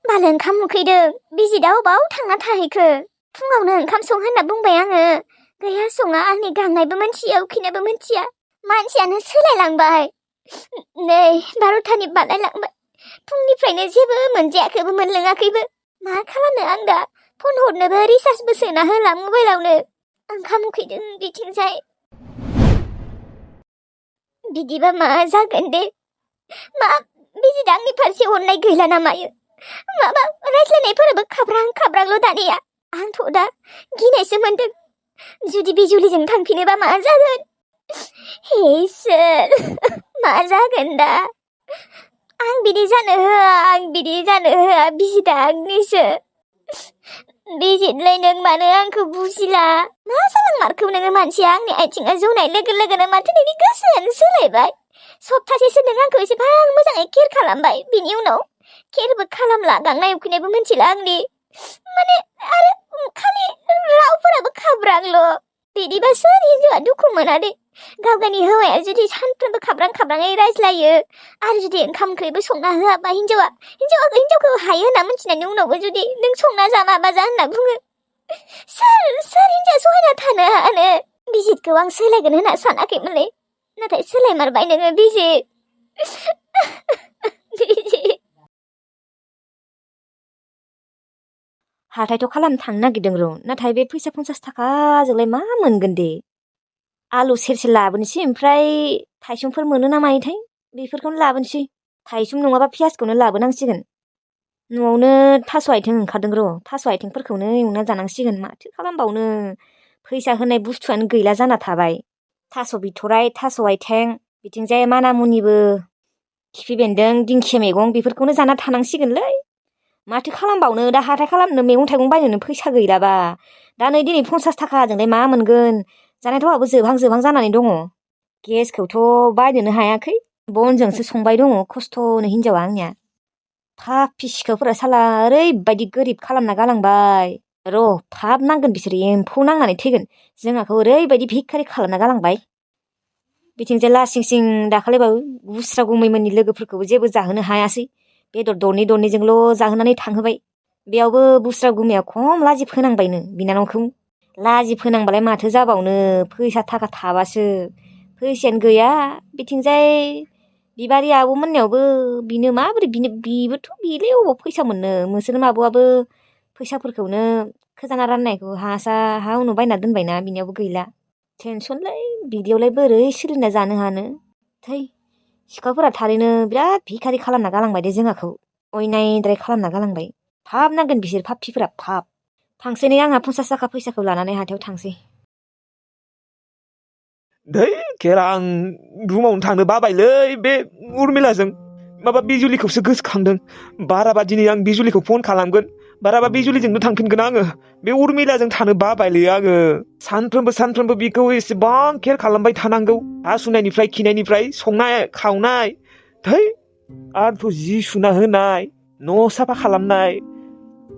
बाल ओंखाम उखैदों बिजिदा अबाव थांना थाहैखो फुङावनो ओंखाम सं होनना बुंबाय आङो गैया सङा आंनि गांनायबो मोनथिया उखैनायबो मोनथिया मानसियानो सोलायलांबाय नै 12थानि बारलायलांबाय फुंनिफ्रायनो जेबो मोनजायाखैबो मोनलोङाखैबो मा खालामनो आं दा फन हरनोबो रिचार्जबो सोना होला मबाइलावनो ओंखाम उखैदों बिथिंजाय बिदिबा मा जागोन दे मा बिजिदा आंनि फारसे अननाय गैला ना मायो माबा रायज्लायनायफोराबो खाब्रां-खाब्रांल' दानिया आंथ' दा गिनायसो मोनदों जुदि बिजुलिजों थांफिनोबा मा जागोन हे इसोर मा जागोन दा आं बिदि जानो होआ बिजिदा आंनिसो बिजिदलाय नों मानो आंखौ बुजिला मा जालांमारखौ नोङो मानसिया आंनि आथिङा जौनाय लोगो लोगोनो माथो नोंनि गोसोआनो सोलायबाय सप्तासेसो नों आंखौ एसेबां मोजाङै केयार खालामबाय बिनि उनाव केयारबो खालामला गांनाय उखैनायबो मिथिला आंनि माने आरो खालि रावफोराबो खाब्रांल' बिदिबा सोर हिन्जावआ दुखु मोना दे गावगायनि हौवाया जुदि सानफ्रोमबो खाब्रां-खाब्राङै रायज्लायो आरो जुदि ओंखाम ओंख्रिबो संना होआबा हिन्जावखौ हायो होनना मिथिनायनि उनावबो जुदि नों संना जा माबा जा होनना बुङो सोर हिन्जावआ सहायना थानो हानो बिजितखौ आं सोलायगोन होनना सानाखैमोनलै नाथाय सोलायमारबाय नोङो बिजित हाथायथ' खालामनो थांनो नागिरदों र' नाथाय बे फैसा 50 थाखाजोंलाय मा मोनगोन दे आलु सेरसे लाबोनोसै ओमफ्राय थाइसुमफोर मोनो ना मायोथाय बेफोरखौनो लाबोनोसै थाइसुम नङाबा पियासखौनो लाबोनांसिगोन न'आवनो थास' आथिं ओंखारदों र' थास' आथिंफोरखौनो एवना जानांसिगोन माथो खालामबावनो फैसा होनाय बुस्थुआनो गैला जाना थाबाय थास' बिथराय थास' आथिं बिथिंजाय मानामुनिबो खिफि बेन्दों दिंखिया मैगं बेफोरखौनो जाना थानांसिगोनलै माथो खालामबावनो दा हाथाय खालामनो मैगं थाइगं बायनोनो फैसा गैलाबा दा नै दिनै 50 थाखाजोंलाय मा मोनगोन जानाय थावाबो जोबहां जानानै दङ गेसखौथ' बायनोनो हायाखै बनजोंसो संबाय दङ खस्थ'नो हिनजावा आंनिया फाफि सिखावफोरा साला ओरैबायदि गोरिब खालामना गालांबाय र' थाब नांगोन बिसोर एम्फौ नांनानै थैगोन जोंहाखौ ओरैबायदि भिखारि खालामना गालांबाय बिथिंजाय लासिंसिं दाखालिबाबो गुस्रा गुमैमोननि लोगोफोरखौबो जेबो जाहोनो हायासै बेदर दरनैजोंल' जाहोनानै थांहोबाय बेयावबो बुस्रा गुमैया खम लाजि फोनांबायनो बिनानावखौ लाजि फोनांबालाय माथो जाबावनो फैसा थाखा थाबासो फैसायानो गैया बिथिंजाय बिबारि आब'मोननियावबो बिनो माबोरै बिबोथ' बिलाय अबाव फैसा मोननो मोस्रोम आब'आबो फैसाफोरखौनो खोजाना राननायखौ हा उनाव बायना दोनबायना बिनियावबो गैला टेनसनलै बिदियावलाय बोरै सोलिना जानो हानो थै सिखावफोरा थारैनो बिराद भिखारि खालामना गालांबाय दे जोंहाखौ अयनायद्राय खालामना गालांबाय थाब नांगोन बिसोर फाफिफोरा थाब थांसै नै आंहा 50 थाखा फैसाखौ लानानै हाथायाव थांसै दै खेरा आं रुमावनो थांनो बाबायलै बे उर्मिलाजों माबा बिजुलिखौसो गोसोखांदों बाराबा दिनै आं बिजुलिखौ फन खालामगोन बाराबा बिजुलिजोंनो थांफिनगोन आङो बे उर्मिलाजों थानो बाबायलै आङो सानफ्रोमबो बिखौ एसेबां केयार खालामबाय थानांगौ हासुनायनिफ्राय खिनायनिफ्राय संनाय खावनाय थै आरोथ' जि सुना होनाय न' साफा खालामनाय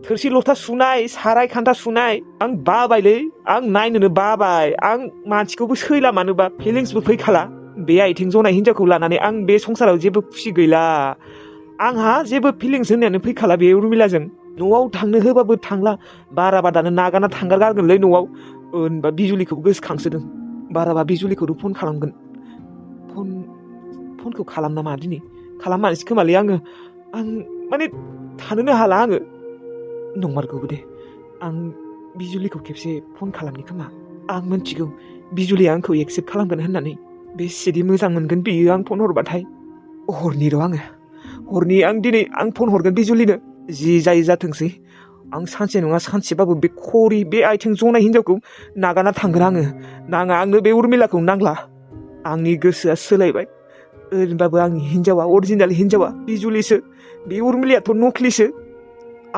थोरसि लथा सुनाय साराय खान्था सुनाय आं बाबायलै आं नायनोनो बाबाय आं मानसिखौबो सैला मानोबा फिलिंसबो फैखाला बे आथिं जनाय हिनजावखौ लानानै आं बे संसाराव जेबो खुसि गैला आंहा जेबो फिलिंस होननायानो फैखाला बे उर्मिलाजों न'आव थांनो होबाबो थांला बाराबा दानो नागारना थांगारगारगोनलै न'आव होनबा बिजुलिखौ गोसोखांसोदों बाराबा बिजुलिखौथ' फन खालामगोन फनखौ खालाम नामा दिनै खालाममानोसै खोमालै आङो आं माने थानोनो हाला आङो नंमारगौबो दे आं बिजुलिखौ खेबसे फन खालामनि खोमा आं मिन्थिगौ बिजुलिया आंखौ एक्सेप्ट खालामगोन होननानै बेसेदि मोजां मोनगोन बियो आं फन हरबाथाय हरनि र' आं दिनै आं फन हरगोन बिजुलिनो जि जायो जाथोंसै आं सानसे नङा सानसेबाबो बे खरि बे आथिं जनाय हिनजावखौ नागारना थांगोन आङो नाङा आंनो बे उर्मिलाखौ नांला आंनि गोसोआ सोलायबाय ओरैनोबाबो आंनि हिनजावा अरिजिनेल हिनजावा बिजुलिसो बे उर्मिलायाथ' नख्लिसो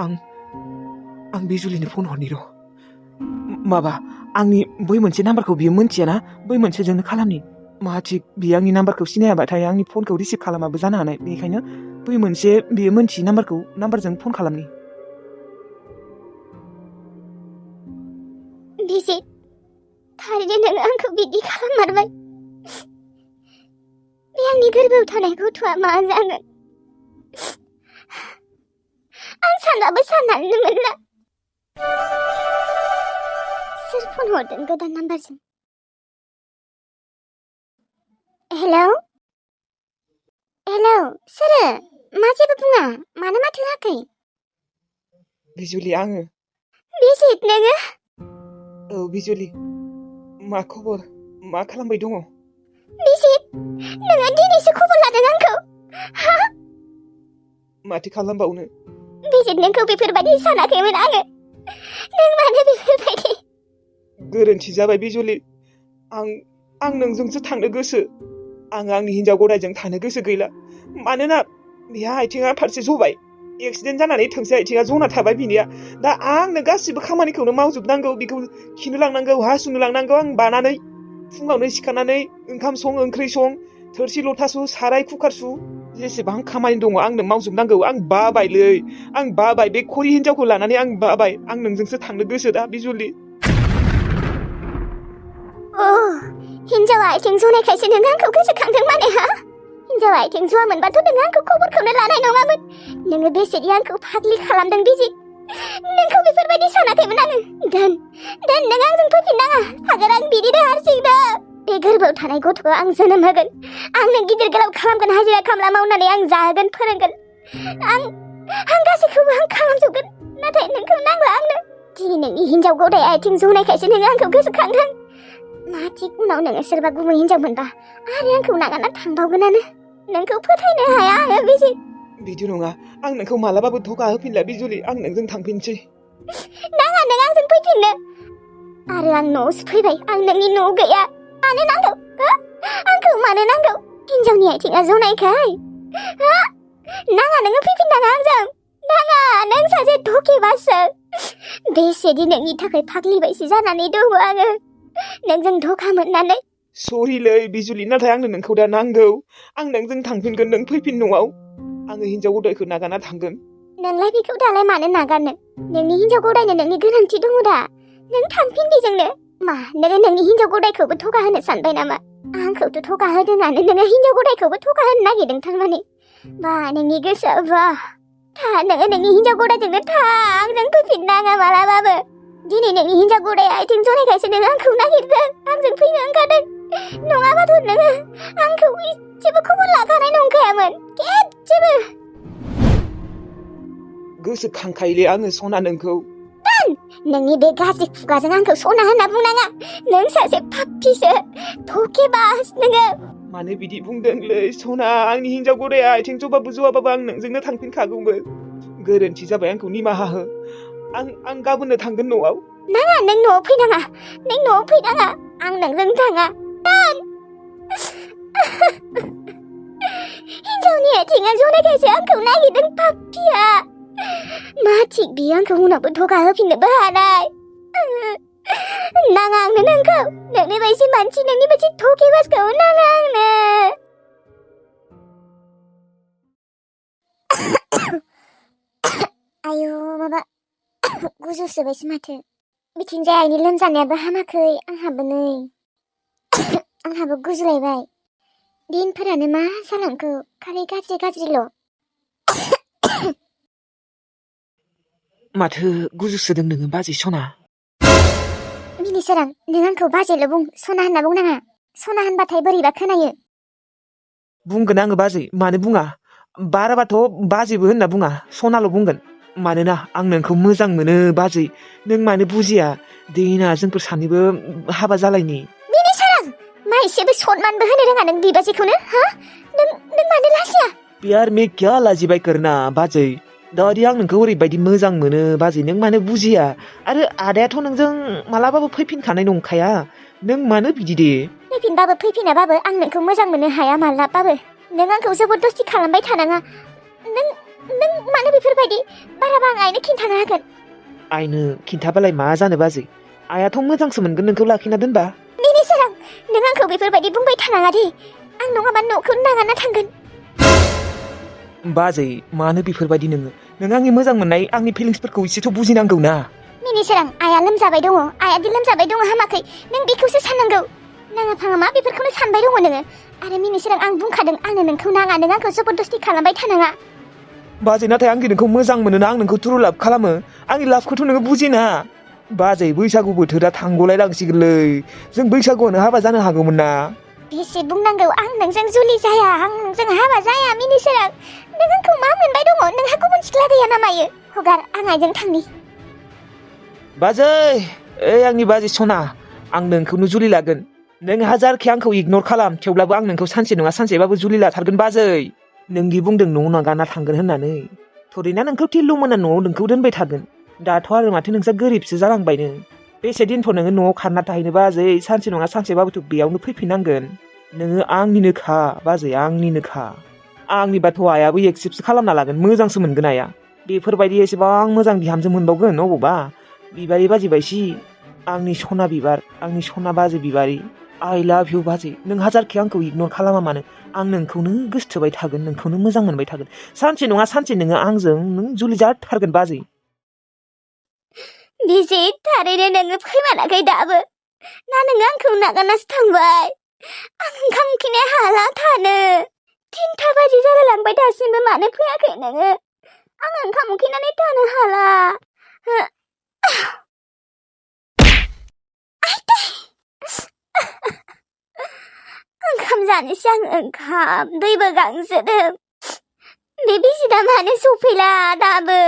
आं बिजुलिनो फन हरनि र' माबा आंनि बै मोनसे नाम्बारखौ बियो मोनथियाना बै मोनसेजोंनो खालामनि मा थिक बियो आंनि नाम्बारखौ सिनायाबाथाय आंनि फनखौ रिसिभ खालामाबो जानो हानाय बेनिखायनो बै मोनसे बियो मोनथियै नाम्बारजों फन खालामनि बिजित थारैनो नों आंखौ बिदि खालाममारबाय बे आंनि गोरबोआव थानाय गथ'आ मा जागोन आं सानबाबो साननानै मोनला सोर फन हरदों गोदान नाम्बारजों हेलौ सोरो मा जेबो बुङा मानो माथो होआखै बिजुलि आङो बिजित नोङो औ बिजुलि मा खबर मा खालामबाय दङ बिजित नोङो दिनैसो खबर लादों आंखौ हा माथो खालामबावनो बिजित नोंखौ बेफोरबायदि सानाखैमोन आङो नों मानो बेफोरबायदि गोरोन्थि जाबाय बिजुलि आं नोंजोंसो थांनो गोसो आं आंनि हिन्जाव गदायजों थानो गोसो गैला मानोना बेहा आथिङा फारसे जबाय एक्सिडेन्ट जानानै थोंसे आथिङा जना थाबाय बिनिया दा आंनो गासिबो खामानिखौनो मावजोबनांगौ बेखौ खिनो लांनांगौ हासुनो लांनांगौ आं बानानै फुङावनो सिखारनानै ओंखाम सं ओंख्रि सं थोरसि लथा सु साराय कुकार सु जेसेबां खामानि दङ आंनो मावजोबनांगौ आं बाबायलै आं बाबाय बे खरि हिन्जावखौ लानानै आं बाबाय आं नोंजोंसो थांनो गोसो दा बिजुलि हिन्जावा आथिं जनायखायसो नों आंखौ गोसोखांदों माने हा हिन्जावा आथिं जवामोनबाथ' नों आंखौ खबरखौनो लानाय नङामोन नोङो बेसेदि आंखौ फाग्लि खालामदों बिजित नोंखौ बेफोरबायदि सानाखैमोन आङो दोन नों आंजों फैफिननाङा हागोन आं बिदिनो हारसिंनो बे गोरबोआव थानाय गथ'खौ आं जोनोम होगोन आं नों गिदिर गोलाव खालामगोन हाजिरा खामला मावनानै आं जाहोगोन फोरोंगोन आं गासैखौबो आं खालामजोबगोन नाथाय नोंखौ नांला आंनो दिनै नोंनि हिन्जाव गदाय आथिं जनायखायसो नोङो आंखौ गोसोखांदों मा थिग उनाव नोङो सोरबा गुबुन हिन्जाव मोनबा आरो आंखौ नागारना थांबावगोनानो नोंखौ फोथायनो हाया आङो बिजित बिदि नङा आं नोंखौ मालाबाबो धोखा होफिनला बिजुलि आं नोंजों थांफिनसै नाङा नों आंजों फैफिननो आरो आं न'आवसो फैबाय आं नोंनि न'आव गैया मानो नांगौ आंखौ मानो नांगौ हिन्जावनि आथिङा जनायखाय नाङा नोङो फैफिननाङा आंजों नाङा नों सासे धोकेबाजसो बेसेदि नोंनि थाखाय फाग्लि बायसि जानानै दङ आङो नोंजों धोखा मोननानै सरिलै बिजुलि नाथाय आंनो नोंखौ दा नांगौ आं नोंजों थांफिनगोन नों फैफिन न'आव आङो हिन्जाव गदायखौ नागारना थांगोन नोंलाय बेखौ दालाय मानो नागारनो नोंनि हिन्जाव गदायनो नोंनि गोनांथि दङ दा नों थांफिन बेजोंनो मा नोङो नोंनि हिन्जाव गदायखौबो थगा होनो सानबाय नामा आंखौथ' थगा होदोंआनो नोङो हिन्जाव गदायखौबो थगा होनो नागिरदों थारमाने बा नोंनि गोसोआ बा नोङो नोंनि हिन्जाव गदायजोंनो था आंजों फैफिननाङा मालाबाबो दिनै नोंनि हिन्जाव गदाया आथिं जनायखायसो नोङो आंखौ नागिरदों आंजों फैनो ओंखारदों नङाबाथ' नोङो आंखौ इसेबो खबर लाखानाय नंखायामोन खेबसेबो गोसोखांखायोलै आङो सना नोंखौ नोंनि बे गाज्रि खुगाजों आंखौ सना होनना बुंनाङा नों सासे पाप्पिसो धोकेबाज नोङो मानो बिदि बुंदोंलै सना आंनि हिन्जाव गदाया आथिं जबाबो जवाबाबो आं नोंजोंनो थांफिनखागौमोन गोरोन्थि जाबाय आंखौ निमाहा हो आं गाबोननो थांगोन न'आव नाङा नों न'आव फैनाङा आं नोंजों थाङा हिन्जावनि आथिङा जनायखायसो आंखौ नागिरदों पाप्पिया मा थिग बियो आंखौ उनावबो धोखा होफिननोबो हानाय नाङा आंनो नोंखौ नोंनि बायदि मानसि नोंनि बायदि धोकेबाजखौ नाङा आंनो आयु माबा गुजुसोबायसो माथो बिथिंजाय आइनि लोमजानायाबो हामाखै आंहाबो गुजुलायबाय दिनफोरानो मा जालांखो खालि गाज्रिल' माथो गुजुसोदों नोङो बाजै सना मिनिसोरां नों आंखौ बाजैल' बुं सना होनना बुंनाङा सना होनबाथाय बोरैबा खोनायो बुंगोन आङो बाजै मानो बुङा बाराबाथ' बाजैबो होनना बुङा सनाल' बुंगोन मानोना आं नोंखौ मोजां मोनो बाजै नों मानो बुजिया देना जोंफोर सानैबो हाबा जालायनि मिनिसोरां मा एसेबो सनमानबो होनो रोङा नों बिबाजैखौनो हा नों मानो लाजिया प्यार में क्या लाजिबाय करना बाजै दादि आं नोंखौ ओरैबायदि मोजां मोनो बाजै नों मानो बुजिया आरो आदायाथ' नोंजों मालाबाबो फैफिनखानाय नंखाया नों मानो बिदि दे फैफिनबाबो फैफिनाबाबो आं नोंखौ मोजां मोननो हाया मालाबाबो नों आंखौ जबरदस्ति खालामबाय थानाङा नों मानो बेफोरबायदि बाराबा आं आइनो खिन्थानो हागोन आइनो खिन्थाबालाय मा जानो बाजै आइयाथ' मोजांसो मोनगोन नोंखौ लाखिना दोनबा मिनिसोरां नों आंखौ बेफोरबायदि बुंबाय थानाङा दे आं नङाबा न'खौ नागारना थांगोन बाजै मानो बेफोरबायदि नों आंनि मोजां मोननाय आंनि फिलिंसफोरखौ एसेथ' बुजिनांगौ ना मिनिसोरां आइया लोमजाबाय दङ आइयादि लोमजाबाय दङ हामाखै नों बेखौसो साननांगौ नाङा फाङा मा बेफोरखौनो सानबाय दङ नोङो आरो मिनिसोरां आं बुंखादों आंनो नोंखौ नाङा नों आंखौ जबरदस्ति खालामबाय थानाङा बाजै नाथाय आं नोंखौ मोजां मोनोना आं नोंखौ ट्रु लाभ खालामो आंनि लाभखौथ' नोङो बुजिना बाजै बैसागु बोथोरा थांग'लायलांसिगोनलै जों बैसागुआवनो हाबा जानो हागौमोन ना बेसे बुंनांगौ आं नोंजों जुलि जाया आं नोंजों हाबा जाया मिनिसोरां नों आंखौ मा मोनबाय दङ नोंहा गुबुन सिख्ला गैया नामायो हगार आं आइजों थांनि बाजै ओइ आंनि बाजै सना आं नोंखौनो जुलि लागोन नों हाजारखि आंखौ इगनर खालाम थेवब्लाबो आं नोंखौ सानसे नङा सानसेबाबो जुलि लाथारगोन बाजै नोंदि बुंदों न'आव नागारना थांगोन होननानै थरैना नोंखौ टिल्लु मोना न'आव नोंखौ दोनबाय थागोन दाथ' आरो माथो नोंसा गोरिबसो जालांबायनो बेसे दिनथ' नोङो न'आव खारना थाहैनो बाजै सानसे नङा सानसेबाबोथ' बेयावनो फैफिननांगोन नोङो आंनिनोखा बाजै आंनिनोखा आंनिबाथ' आइयाबो एक्सेप्टसो खालामना लागोन मोजांसो मोनगोन आइया बेफोरबायदि एसेबां मोजां बिहामजो मोनबावगोन अबावबा बिबारि बाजै बायसि आंनि सना बिबार आंनि सना बाजै बिबारि आइ लाभ इउ बाजै नों हाजारखि आंखौ इगनर खालामा मानो आं नोंखौनो गोसोथोबाय थागोन नोंखौनो मोजां मोनबाय थागोन सानसे नङा सानसे नोङो आंजों नों जुलि जाथारगोन बाजै बिजि थारैनो नोङो फैमाराखै दाबो ना नोङो आंखौ नागारनासो थांबाय आं ओंखाम उखैनाय हाला थानो 3टा बाजि जालायलांबाय दासिमबो मानो फैयाखै नोङो आं ओंखाम उखैनानै थानो हाला ओंखाम जानोसै आं ओंखाम दैबो गांसोदों बे बिजिदा मानो सफैला दाबो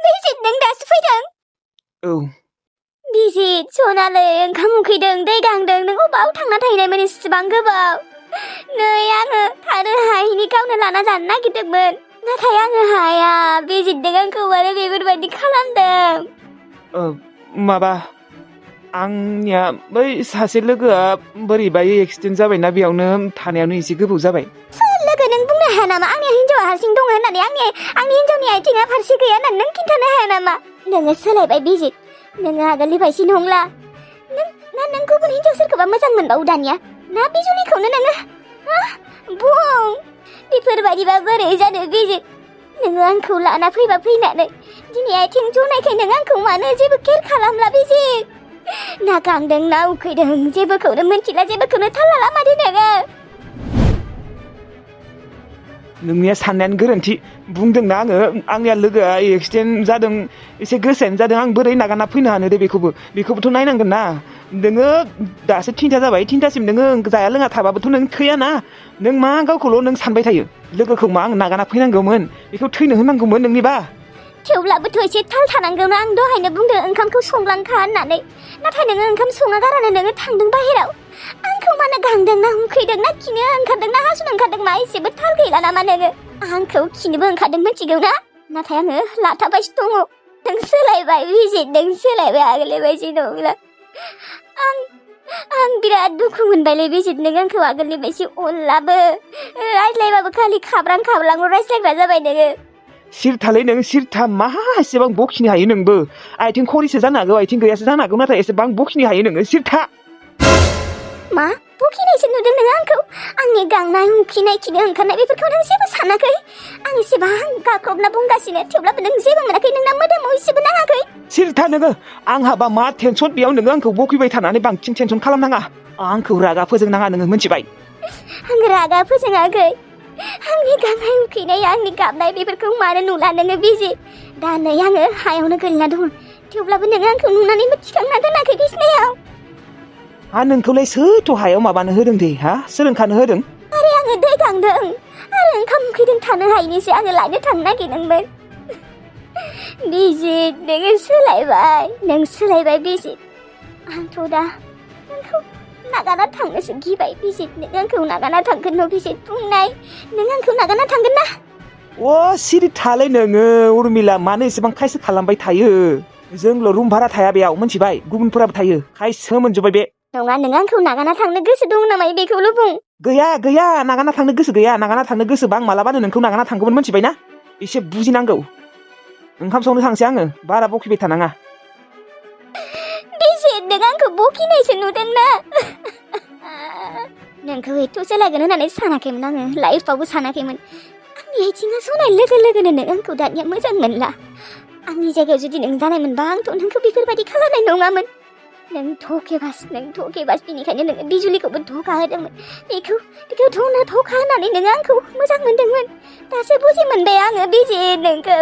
बिजित नों दासो फैदों औ बिजित सनालै ओंखाम उखैदों दै गांदों नों अबाव थांना थाहैनायमोन इसेबां गोबाव नै आङो थानो हायैनि गावनो लाना जानो नागिरदोंमोन नाथाय आङो हाया बिजितजों आंखौ मानो बेफोरबायदि खालामदों माबा आंनिया बै सासे लोगोआ बोरैबायै एक्सिडेन्ट जाबायना बेयावनो थानायावनो एसे गोबाव जाबाय लोगो नों बुंनो हाया नामा आंनि हिन्जावा हारसिं दङ होननानै आंनि हिन्जावनि आथिङा फारसे गैया होननानै नों खिन्थानो हाया नामा नोङो सोलायबाय बिजित नोङो आगोलनि बायदि नंला नों गुबुन हिन्जाव सोरखौबा मोजां मोनबावो दानिया ना बिजुलिखौनो नोङो बुं बेफोरबायदिबा बोरै जानो बिजित नोङो आंखौ लाना फैबा फैनानै दिनै आथिं जनायखाय नों आंखौ मानो जेबो केयार खालामला बिजित ना गांदों ना उखैदों जेबोखौनो मिन्थिला जेबोखौनो थाल लाला माथो नोङो नोंनिया साननायानो गोरोन्थि बुंदोंना आङो आंनिया लोगोआ एक्सिडेन्ट जादों एसे गोसायानो जादों आं बोरै नागारना फैनो हानो दे बेखौबोथ' नायनांगोन ना नोङो दासो 3टा जाबाय 3टासिम नोङो जाया लोङा थाबाबोथ' नों थैयाना नों मा गावखौल' नों सानबाय थायो लोगोखौ मा आं नागारना फैनांगौमोन बेखौ थैनो होनांगौमोन नोंनिबा थेवब्लाबोथ' एसे थाल थानांगौना आं दहायनो बुंदों ओंखामखौ संलांखा होननानै नाथाय नोङो ओंखाम सङा गारानो नोङो थांदों बाहेराव आंखौ मानो गांदों ना उखैदों ना खिनो ओंखारदों ना हासुनो ओंखारदों मा एसेबो थाल गैला नामा नोङो आंखौ खिनोबो ओंखारदों मिथिगौ ना नाथाय आङो लाथाबायसो दङ नों सोलायबाय बिजित नों सोलायबाय आगोलनि बायदि नंला आं बिराद दुखु मोनबायलै बिजित नों आंखौ आगोलनि बायदि अनलाबो रायज्लायबाबो खालि खाब्रां खाब्रांल' रायज्लायग्रा जाबाय नोङो सिरथालै नों सिरथा मा एसेबां बखिनो हायो नोंबो आथिं खरिसो जानो हागौ आथिं गैयासो जानो हागौ नाथाय एसेबां बखिनो हायो नोङो सिरथा मा बखिनायसो नुदों नोङो आंखौ आंनि गांनाय उखैनाय खिनो ओंखारनाय बेफोरखौ नों जेबो सानाखै आं एसेबां गाख्रबना बुंगासिनो थेवब्लाबो नों जेबो मोनाखै नोंना मोदोमाव एसेबो नाङाखै सिरथा नोङो आंहाबा मा टेनसन बेयाव नोङो आंखौ बखिबाय थानानै बांसिन टेनसन खालामनाङा आंखौ रागा फोजोंनाङा नोङो मिथिबाय आं रागा फोजोङाखै आंनि गांनाय उखैनाय आंनि गाबनाय बेफोरखौ मानो नुला नोङो बिजित दा नै आङो हायावनो गोलैना दङ थेवब्लाबो नोङो आंखौ नुनानैबो थिखांना दोनाखै बिसिनायाव हा नोंखौलाय सोरथ' हायाव माबानो होदों दे हा सोर ओंखारनो होदों आरो आङो दै गांदों आरो ओंखाम उखैदों थानो हायिनिसो आङो लायनो थांनो नागिरदोंमोन बिजित नोङो सोलायबाय बिजित आंथ' दा नोंखौ नागारना थांनोसो गिबाय बिजित नों आंखौ नागारना थांगोन न' बिजित बुंनाय नों आंखौ नागारना थांगोन ना सिरि थालै नोङो उर्मिला मानो एसेबां खायसो खालामबाय थायो जोंल' रुम भारा थाया बेयाव मिथिबाय गुबुनफोराबो थायो खायसो मोनजोब्बाय बे नङा नों आंखौ नागारना थांनो गोसो दं नामा बेखौल' बुं गैया नागारना थांनो गोसो गैया नागारना थांनो गोसोबा आं मालाबानो नोंखौ नागारना थांगौमोन मिथिबाय ना एसे बुजिनांगौ ओंखाम संनो थांसै आङो बारा बखिबाय थानाङा बिजित नों आंखौ बखिनायसो नुदोंना नोंखौ एथ' सोलायगोन होननानै सानाखैमोन आङो लाइफआवबो सानाखैमोन आंनि आथिङा जनाय लोगो लोगोनो नों आंखौ दानिया मोजां मोनला आंनि जायगायाव जुदि नों जानाय मोनबा आंथ' नोंखौ बेफोरबायदि खालामनाय नङामोन नों थकेबास बिनिखायनो नोङो बिजुलिखौबो धका होदोंमोन बेखौ धका होनानै नोङो आंखौ मोजां मोनदोंमोन दासो बुजि मोनबाय आङो बिजि नोंखौ